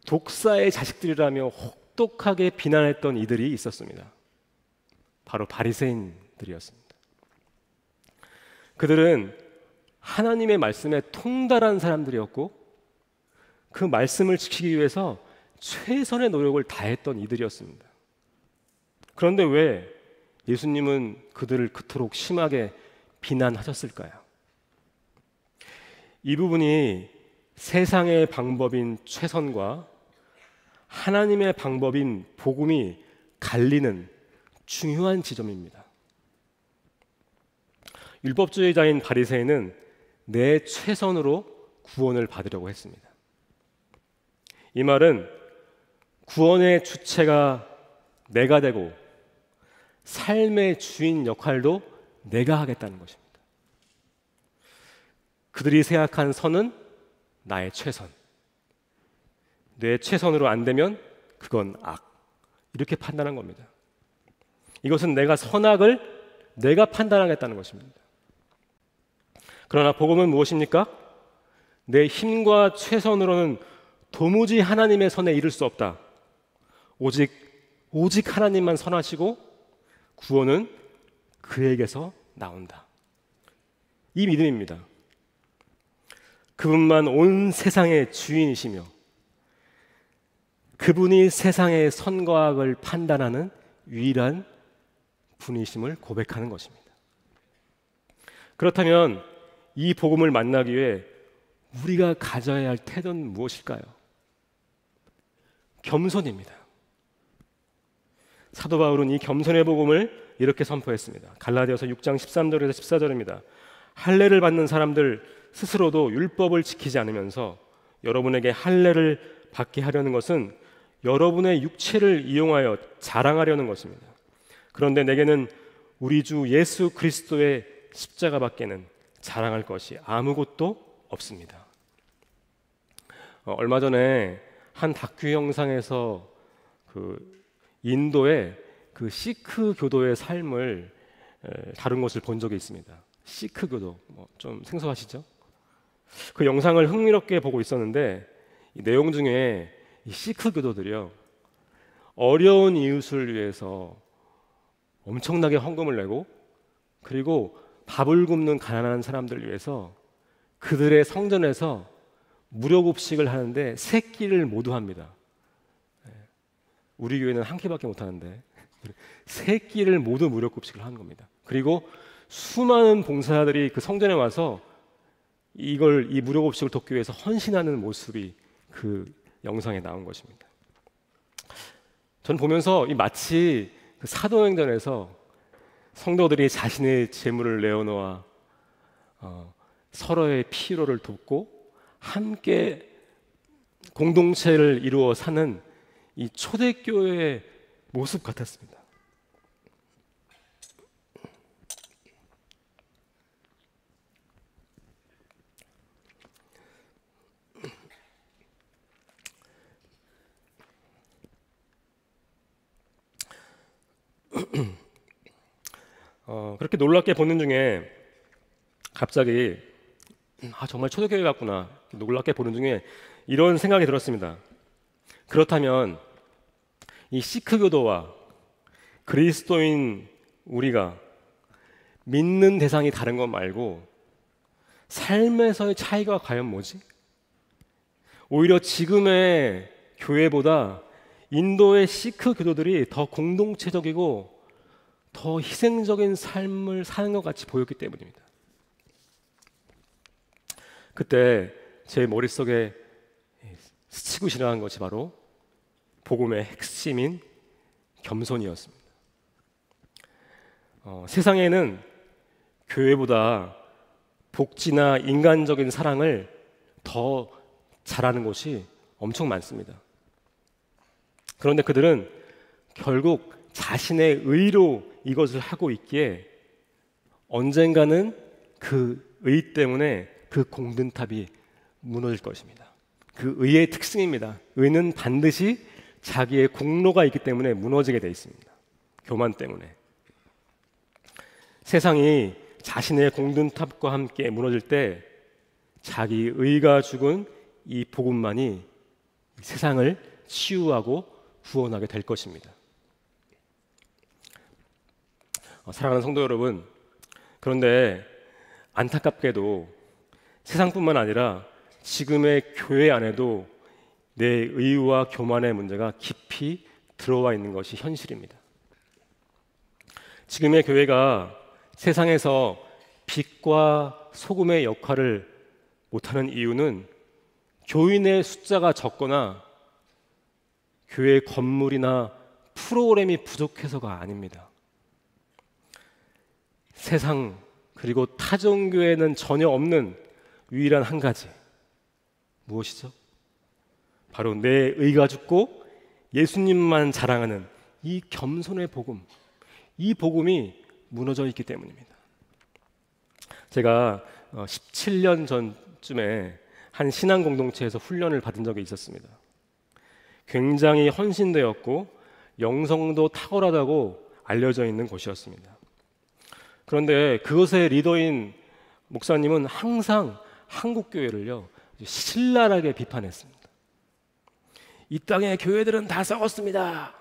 독사의 자식들이라며 혹독하게 비난했던 이들이 있었습니다. 바로 바리새인들이었습니다. 그들은 하나님의 말씀에 통달한 사람들이었고 그 말씀을 지키기 위해서 최선의 노력을 다했던 이들이었습니다. 그런데 왜 예수님은 그들을 그토록 심하게 비난하셨을까요? 이 부분이 세상의 방법인 최선과 하나님의 방법인 복음이 갈리는 중요한 지점입니다. 율법주의자인 바리새인은 내 최선으로 구원을 받으려고 했습니다. 이 말은 구원의 주체가 내가 되고 삶의 주인 역할도 내가 하겠다는 것입니다. 그들이 생각한 선은 나의 최선, 내 최선으로 안 되면 그건 악, 이렇게 판단한 겁니다. 이것은 내가 선악을 내가 판단하겠다는 것입니다. 그러나 복음은 무엇입니까? 내 힘과 최선으로는 도무지 하나님의 선에 이를 수 없다. 오직 하나님만 선하시고 구원은 그에게서 나온다. 이 믿음입니다. 그분만 온 세상의 주인이시며 그분이 세상의 선과 악을 판단하는 유일한 분이심을 고백하는 것입니다. 그렇다면 이 복음을 만나기 위해 우리가 가져야 할 태도는 무엇일까요? 겸손입니다. 사도 바울은 이 겸손의 복음을 이렇게 선포했습니다. 갈라디아서 6장 13절에서 14절입니다. 할례를 받는 사람들 스스로도 율법을 지키지 않으면서 여러분에게 할례를 받게 하려는 것은 여러분의 육체를 이용하여 자랑하려는 것입니다. 그런데 내게는 우리 주 예수 그리스도의 십자가밖에는 자랑할 것이 아무것도 없습니다. 얼마 전에 한 다큐 영상에서 인도의 시크 교도의 삶을 다룬 것을 본 적이 있습니다. 시크 교도, 좀 생소하시죠? 그 영상을 흥미롭게 보고 있었는데 이 내용 중에 이 시크 교도들이요, 어려운 이웃을 위해서 엄청나게 헌금을 내고, 그리고 밥을 굶는 가난한 사람들을 위해서 그들의 성전에서 무료급식을 하는데 3끼를 모두 합니다. 우리 교회는 한 끼밖에 못 하는데 3끼를 모두 무료급식을 하는 겁니다. 그리고 수많은 봉사자들이 그 성전에 와서 이 무료급식을 돕기 위해서 헌신하는 모습이 그 영상에 나온 것입니다. 전 보면서 마치 그 사도행전에서 성도들이 자신의 재물을 내어놓아 서로의 필요를 돕고 함께 공동체를 이루어 사는 이 초대교회의 모습 같았습니다. 그렇게 놀랍게 보는 중에 갑자기 정말 초대교회 같구나 놀랍게 보는 중에 이런 생각이 들었습니다. 그렇다면 이 시크 교도와 그리스도인 우리가 믿는 대상이 다른 것 말고 삶에서의 차이가 과연 뭐지? 오히려 지금의 교회보다 인도의 시크 교도들이 더 공동체적이고 더 희생적인 삶을 사는 것 같이 보였기 때문입니다. 그때 제 머릿속에 스치고 지나간 것이 바로 복음의 핵심인 겸손이었습니다. 세상에는 교회보다 복지나 인간적인 사랑을 더 잘하는 곳이 엄청 많습니다. 그런데 그들은 결국 자신의 의로 이것을 하고 있기에 언젠가는 그 의 때문에 그 공든탑이 무너질 것입니다. 그 의의 특징입니다. 의는 반드시 자기의 공로가 있기 때문에 무너지게 돼 있습니다. 교만 때문에. 세상이 자신의 공든탑과 함께 무너질 때 자기 의가 죽은 이 복음만이 세상을 치유하고 구원하게 될 것입니다. 사랑하는 성도 여러분, 그런데 안타깝게도 세상뿐만 아니라 지금의 교회 안에도 내 의와 교만의 문제가 깊이 들어와 있는 것이 현실입니다. 지금의 교회가 세상에서 빛과 소금의 역할을 못하는 이유는 교인의 숫자가 적거나 교회 건물이나 프로그램이 부족해서가 아닙니다. 세상 그리고 타종교회는 전혀 없는 유일한 한 가지, 무엇이죠? 바로 내 의가 죽고 예수님만 자랑하는 이 겸손의 복음, 이 복음이 무너져 있기 때문입니다. 제가 17년 전쯤에 한 신앙 공동체에서 훈련을 받은 적이 있었습니다. 굉장히 헌신되었고 영성도 탁월하다고 알려져 있는 곳이었습니다. 그런데 그것의 리더인 목사님은 항상 한국 교회를요 신랄하게 비판했습니다. 이 땅의 교회들은 다 썩었습니다.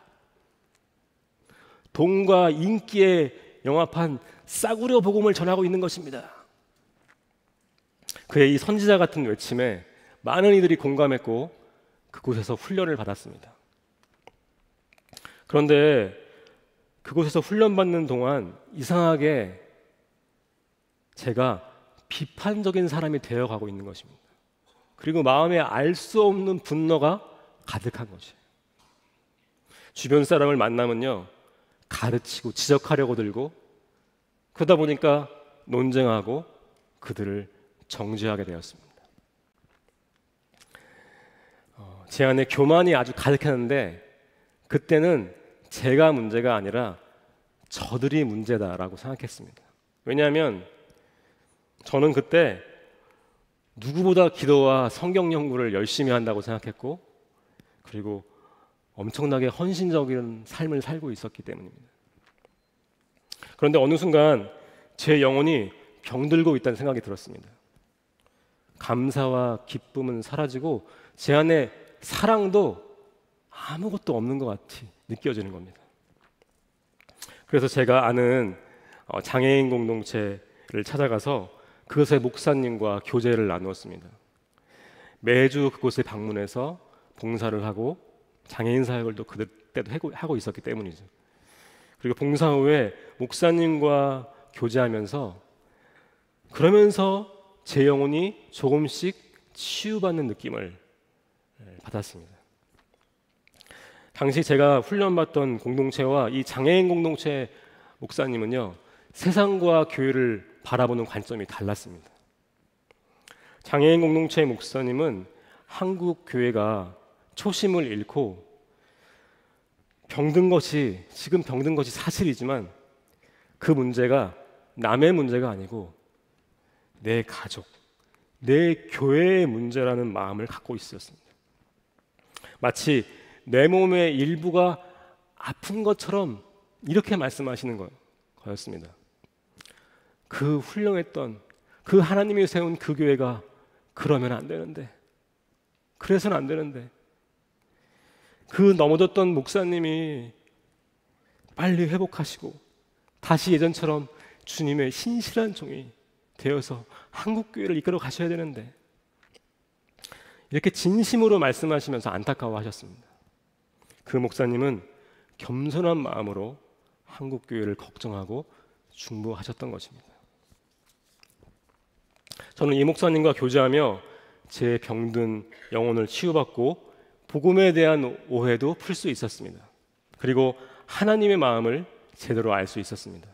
돈과 인기에 영합한 싸구려 복음을 전하고 있는 것입니다. 그의 이 선지자 같은 외침에 많은 이들이 공감했고 그곳에서 훈련을 받았습니다. 그런데 그곳에서 훈련받는 동안 이상하게 제가 비판적인 사람이 되어가고 있는 것입니다. 그리고 마음에 알 수 없는 분노가 가득한 것이에요. 주변 사람을 만나면요, 가르치고 지적하려고 들고, 그러다 보니까 논쟁하고 그들을 정죄하게 되었습니다. 제 안에 교만이 아주 가득했는데 그때는 제가 문제가 아니라 저들이 문제다라고 생각했습니다. 왜냐하면 저는 그때 누구보다 기도와 성경 연구를 열심히 한다고 생각했고, 그리고 엄청나게 헌신적인 삶을 살고 있었기 때문입니다. 그런데 어느 순간 제 영혼이 병들고 있다는 생각이 들었습니다. 감사와 기쁨은 사라지고 제 안에 사랑도 아무것도 없는 것 같이 느껴지는 겁니다. 그래서 제가 아는 장애인 공동체를 찾아가서 그것의 목사님과 교제를 나누었습니다. 매주 그곳에 방문해서 봉사를 하고 장애인 사역을 또 그때도 하고 있었기 때문이죠. 그리고 봉사 후에 목사님과 교제하면서 그러면서 제 영혼이 조금씩 치유받는 느낌을 받았습니다. 당시 제가 훈련받던 공동체와 이 장애인 공동체 목사님은요, 세상과 교회를 바라보는 관점이 달랐습니다. 장애인 공동체 목사님은 한국 교회가 초심을 잃고 지금 병든 것이 사실이지만 그 문제가 남의 문제가 아니고 내 가족, 내 교회의 문제라는 마음을 갖고 있었습니다. 마치 내 몸의 일부가 아픈 것처럼 이렇게 말씀하시는 거였습니다. 그 훌륭했던 그 하나님이 세운 그 교회가 그러면 안 되는데, 그래서는 안 되는데, 그 넘어졌던 목사님이 빨리 회복하시고 다시 예전처럼 주님의 신실한 종이 되어서 한국 교회를 이끌어 가셔야 되는데, 이렇게 진심으로 말씀하시면서 안타까워하셨습니다. 그 목사님은 겸손한 마음으로 한국 교회를 걱정하고 중보하셨던 것입니다. 저는 이 목사님과 교제하며 제 병든 영혼을 치유받고 복음에 대한 오해도 풀 수 있었습니다. 그리고 하나님의 마음을 제대로 알 수 있었습니다.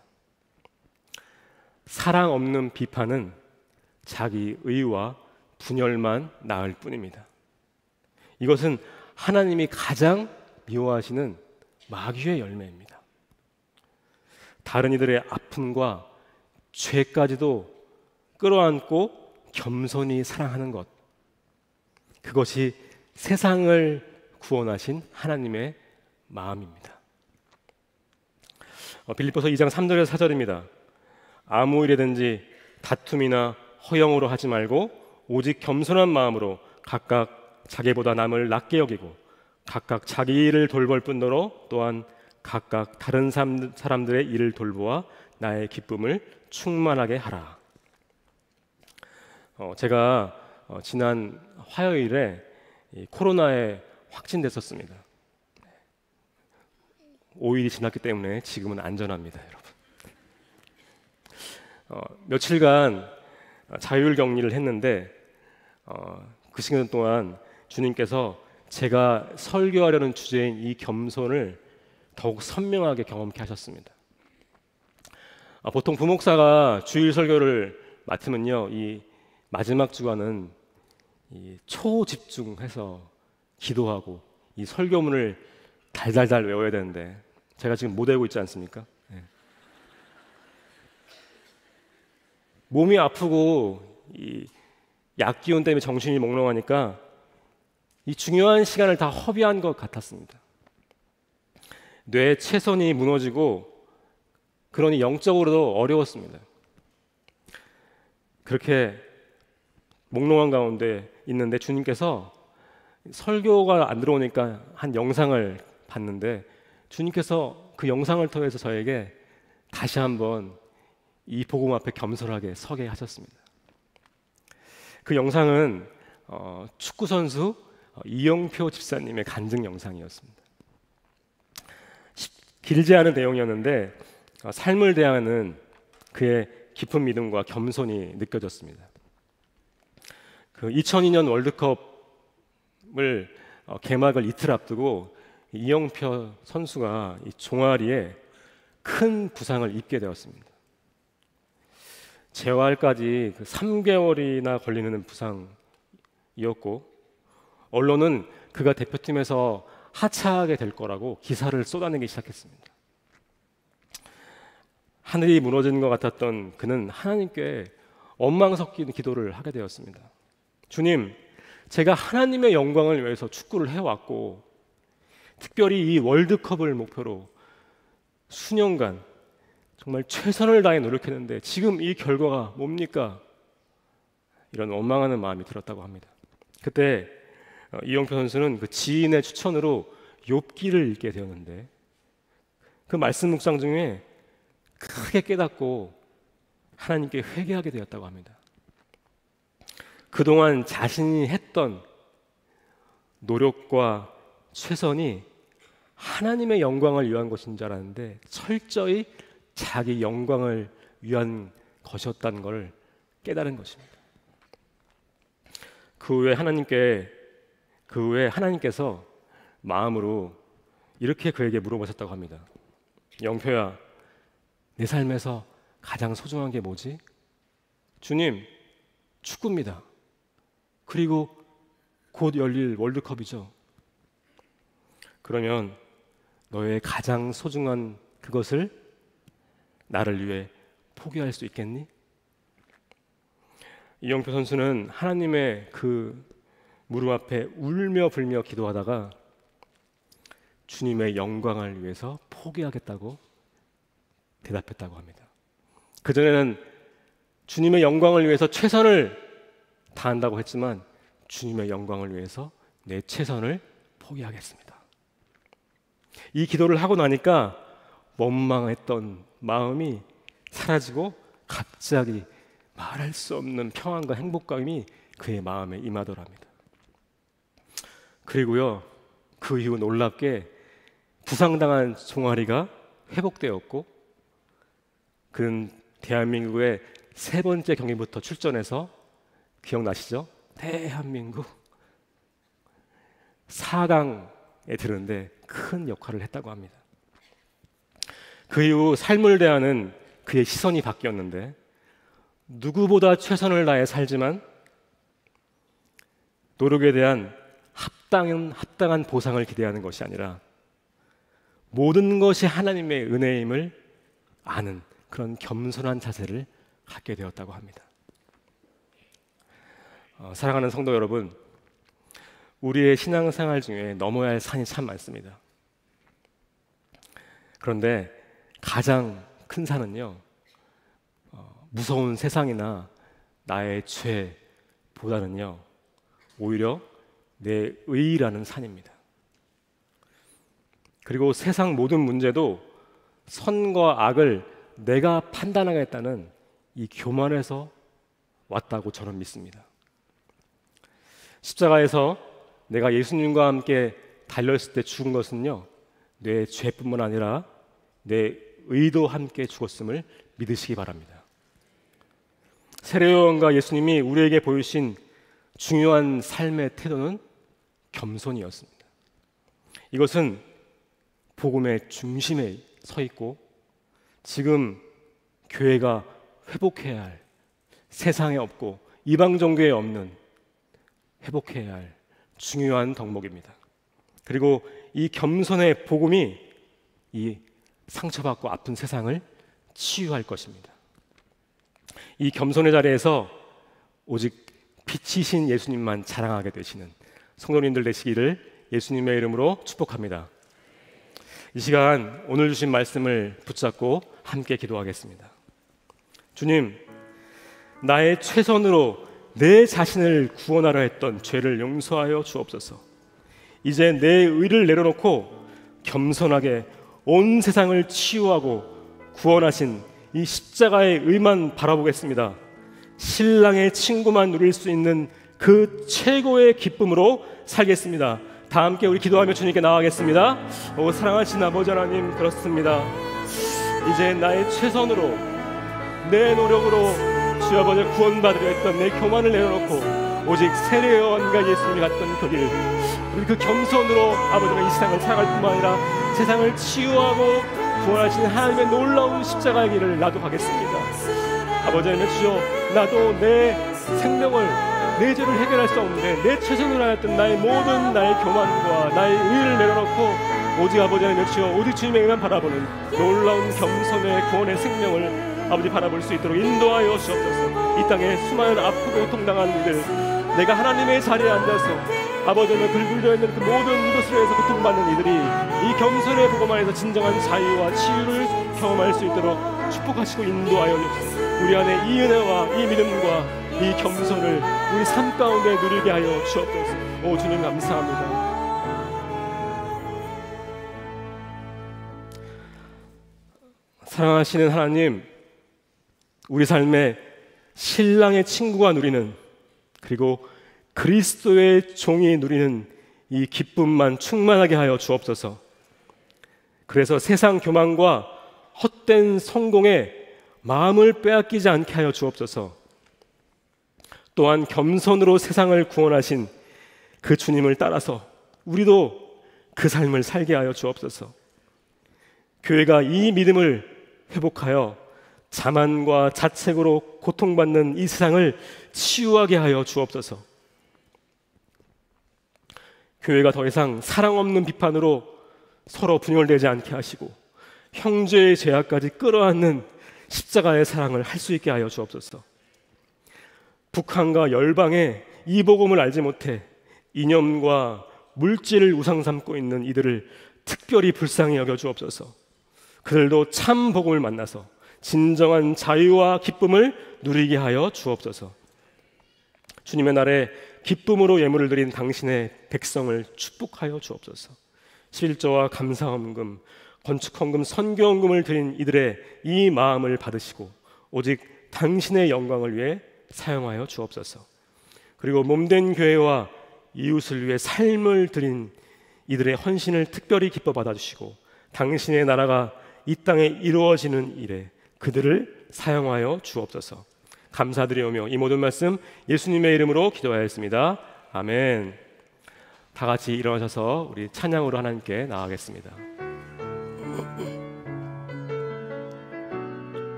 사랑 없는 비판은 자기 의와 분열만 낳을 뿐입니다. 이것은 하나님이 가장 미워하시는 마귀의 열매입니다. 다른 이들의 아픔과 죄까지도 끌어안고 겸손히 사랑하는 것, 그것이 세상을 구원하신 하나님의 마음입니다. 빌립보서 2장 3절에서 4절입니다. 아무 일이든지 다툼이나 허영으로 하지 말고 오직 겸손한 마음으로 각각 자기보다 남을 낮게 여기고 각각 자기 일을 돌볼 뿐더러 또한 각각 다른 사람들의 일을 돌보아 나의 기쁨을 충만하게 하라. 제가 지난 화요일에 코로나에 확진됐었습니다. 5일이 지났기 때문에 지금은 안전합니다, 여러분. 며칠간 자율 격리를 했는데 그 시간 동안 주님께서 제가 설교하려는 주제인 이 겸손을 더욱 선명하게 경험케 하셨습니다. 보통 부목사가 주일 설교를 맡으면요, 이 마지막 주간은 이 초집중해서 기도하고 이 설교문을 달달달 외워야 되는데 제가 지금 못 외우고 있지 않습니까? 네. 몸이 아프고 이 약기운 때문에 정신이 몽롱하니까 이 중요한 시간을 다 허비한 것 같았습니다. 뇌 채선이 무너지고 그러니 영적으로도 어려웠습니다. 그렇게 몽롱한 가운데 있는데 주님께서 설교가 안 들어오니까 한 영상을 봤는데 주님께서 그 영상을 통해서 저에게 다시 한번 이 복음 앞에 겸손하게 서게 하셨습니다. 그 영상은 축구 선수 이영표 집사님의 간증 영상이었습니다. 길지 않은 내용이었는데 삶을 대하는 그의 깊은 믿음과 겸손이 느껴졌습니다. 그 2002년 월드컵을 개막을 이틀 앞두고 이영표 선수가 이 종아리에 큰 부상을 입게 되었습니다. 재활까지 3개월이나 걸리는 부상이었고, 언론은 그가 대표팀에서 하차하게 될 거라고 기사를 쏟아내기 시작했습니다. 하늘이 무너진 것 같았던 그는 하나님께 원망 섞인 기도를 하게 되었습니다. 주님, 제가 하나님의 영광을 위해서 축구를 해왔고, 특별히 이 월드컵을 목표로 수년간 정말 최선을 다해 노력했는데 지금 이 결과가 뭡니까? 이런 원망하는 마음이 들었다고 합니다. 그때 이영표 선수는 그 지인의 추천으로 욥기를 읽게 되었는데, 그 말씀 묵상 중에 크게 깨닫고 하나님께 회개하게 되었다고 합니다. 그동안 자신이 했던 노력과 최선이 하나님의 영광을 위한 것인 줄 알았는데 철저히 자기 영광을 위한 것이었다는 걸 깨달은 것입니다. 그 후에 하나님께서 마음으로 이렇게 그에게 물어보셨다고 합니다. 영표야, 내 삶에서 가장 소중한 게 뭐지? 주님, 축구입니다. 그리고 곧 열릴 월드컵이죠. 그러면 너의 가장 소중한 그것을 나를 위해 포기할 수 있겠니? 이영표 선수는 하나님의 그 무릎 앞에 울며 불며 기도하다가 주님의 영광을 위해서 포기하겠다고 대답했다고 합니다. 그전에는 주님의 영광을 위해서 최선을 다한다고 했지만 주님의 영광을 위해서 내 최선을 포기하겠습니다. 이 기도를 하고 나니까 원망했던 마음이 사라지고 갑자기 말할 수 없는 평안과 행복감이 그의 마음에 임하더랍니다. 그리고요, 그 이후 놀랍게 부상당한 종아리가 회복되었고, 그는 대한민국의 3번째 경기부터 출전해서, 기억나시죠? 대한민국 4강에 드는데 큰 역할을 했다고 합니다. 그 이후 삶을 대하는 그의 시선이 바뀌었는데, 누구보다 최선을 다해 살지만 노력에 대한 합당한 보상을 기대하는 것이 아니라 모든 것이 하나님의 은혜임을 아는 그런 겸손한 자세를 갖게 되었다고 합니다. 사랑하는 성도 여러분, 우리의 신앙생활 중에 넘어야 할 산이 참 많습니다. 그런데 가장 큰 산은요, 무서운 세상이나 나의 죄보다는요, 오히려 내 의라는 산입니다. 그리고 세상 모든 문제도 선과 악을 내가 판단하겠다는 이 교만에서 왔다고 저는 믿습니다. 십자가에서 내가 예수님과 함께 달려있을 때 죽은 것은요, 내 죄뿐만 아니라 내 의도 함께 죽었음을 믿으시기 바랍니다. 세례요한과 예수님이 우리에게 보이신 중요한 삶의 태도는 겸손이었습니다. 이것은 복음의 중심에 서 있고 지금 교회가 회복해야 할, 세상에 없고 이방 종교에 없는 회복해야 할 중요한 덕목입니다. 그리고 이 겸손의 복음이 이 상처받고 아픈 세상을 치유할 것입니다. 이 겸손의 자리에서 오직 빛이신 예수님만 자랑하게 되시는 성도님들 되시기를 예수님의 이름으로 축복합니다. 이 시간 오늘 주신 말씀을 붙잡고 함께 기도하겠습니다. 주님, 나의 최선으로 내 자신을 구원하려 했던 죄를 용서하여 주옵소서. 이제 내 의를 내려놓고 겸손하게 온 세상을 치유하고 구원하신 이 십자가의 의만 바라보겠습니다. 신랑의 친구만 누릴 수 있는 그 최고의 기쁨으로 살겠습니다. 다 함께 우리 기도하며 주님께 나아가겠습니다. 오 사랑하신 아버지 하나님, 그렇습니다. 이제 나의 최선으로 내 노력으로 주 아버지 구원받으려 했던 내 교만을 내려놓고 오직 세례 요한과 예수님이 갔던 그 길, 우리 그 겸손으로 아버지가 이 세상을 살아갈 뿐만 아니라 세상을 치유하고 구원하시는 하나님의 놀라운 십자가의 길을 나도 가겠습니다. 아버지 하나님 주여, 나도 내 생명을, 내 죄를 해결할 수 없는데 내 최선을 다했던 나의 모든 나의 교만과 나의 의를 내려놓고 오직 아버지 하나님 주여, 오직 주님에게만 바라보는 놀라운 겸손의 구원의 생명을 아버지 바라볼 수 있도록 인도하여 주옵소서. 이 땅에 수많은 아프고 고통당한 이들, 내가 하나님의 자리에 앉아서 아버지 하나님 긁으려 했는 그 모든 이것으로 해서 고통받는 이들이 이 겸손의 복음 안에서 진정한 자유와 치유를 경험할 수 있도록 축복하시고 인도하여 주옵소서. 우리 안에 이 은혜와 이 믿음과 이 겸손을 우리 삶 가운데 누리게 하여 주옵소서. 오 주님 감사합니다. 사랑하시는 하나님, 우리 삶에 신랑의 친구가 누리는, 그리고 그리스도의 종이 누리는 이 기쁨만 충만하게 하여 주옵소서. 그래서 세상 교만과 헛된 성공에 마음을 빼앗기지 않게 하여 주옵소서. 또한 겸손으로 세상을 구원하신 그 주님을 따라서 우리도 그 삶을 살게 하여 주옵소서. 교회가 이 믿음을 회복하여 자만과 자책으로 고통받는 이 세상을 치유하게 하여 주옵소서. 교회가 더 이상 사랑 없는 비판으로 서로 분열되지 않게 하시고 형제의 죄악까지 끌어안는 십자가의 사랑을 할 수 있게 하여 주옵소서. 북한과 열방에 이 복음을 알지 못해 이념과 물질을 우상 삼고 있는 이들을 특별히 불쌍히 여겨 주옵소서. 그들도 참 복음을 만나서 진정한 자유와 기쁨을 누리게 하여 주옵소서. 주님의 날에 기쁨으로 예물을 드린 당신의 백성을 축복하여 주옵소서. 11조와 감사헌금, 건축헌금, 선교헌금을 드린 이들의 이 마음을 받으시고 오직 당신의 영광을 위해 사용하여 주옵소서. 그리고 몸된 교회와 이웃을 위해 삶을 드린 이들의 헌신을 특별히 기뻐 받아주시고 당신의 나라가 이 땅에 이루어지는 일에 그들을 사용하여 주옵소서. 감사드리오며 이 모든 말씀 예수님의 이름으로 기도하였습니다. 아멘. 다 같이 일어나셔서 우리 찬양으로 하나님께 나아가겠습니다.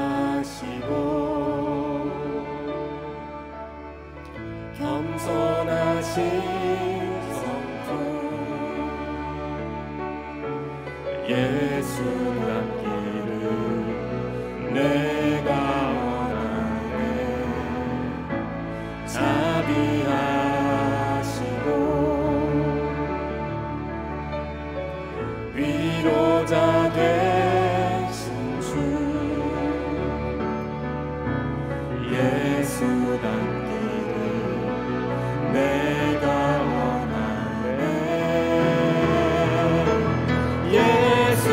온유하시고 겸손하신 예수 닮기를 내가 원하네. 자비하시고 위로자 되신 주 예수 닮기를 내가 원하네. 예수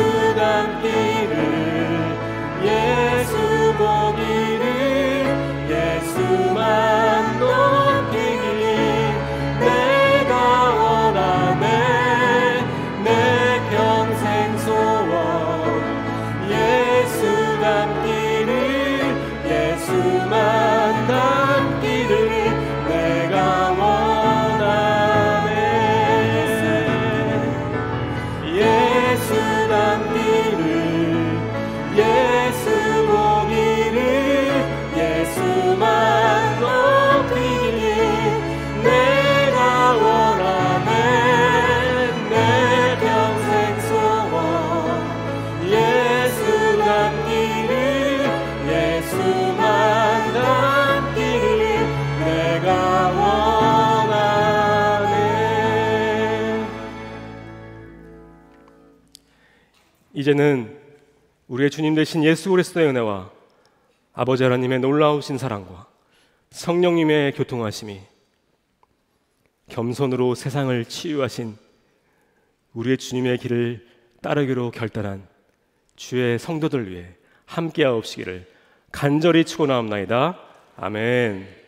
보기를 예수만 높이길 내가 원하네. 내 평생 소원 예수 닮기를 예수만 닮기를 내가 원하네. 예수 닮기를 예수 보기를 예수만 높이길 내가 원하네. 내 평생 소원 예수 닮기를 예수만 닮기를 내가 원하네. 이제는 우리의 주님 되신 예수 그리스도의 은혜와 아버지 하나님의 놀라우신 사랑과 성령님의 교통하심이 겸손으로 세상을 치유하신 우리의 주님의 길을 따르기로 결단한 주의 성도들 위해 함께하옵시기를 간절히 축원하옵나이다. 아멘.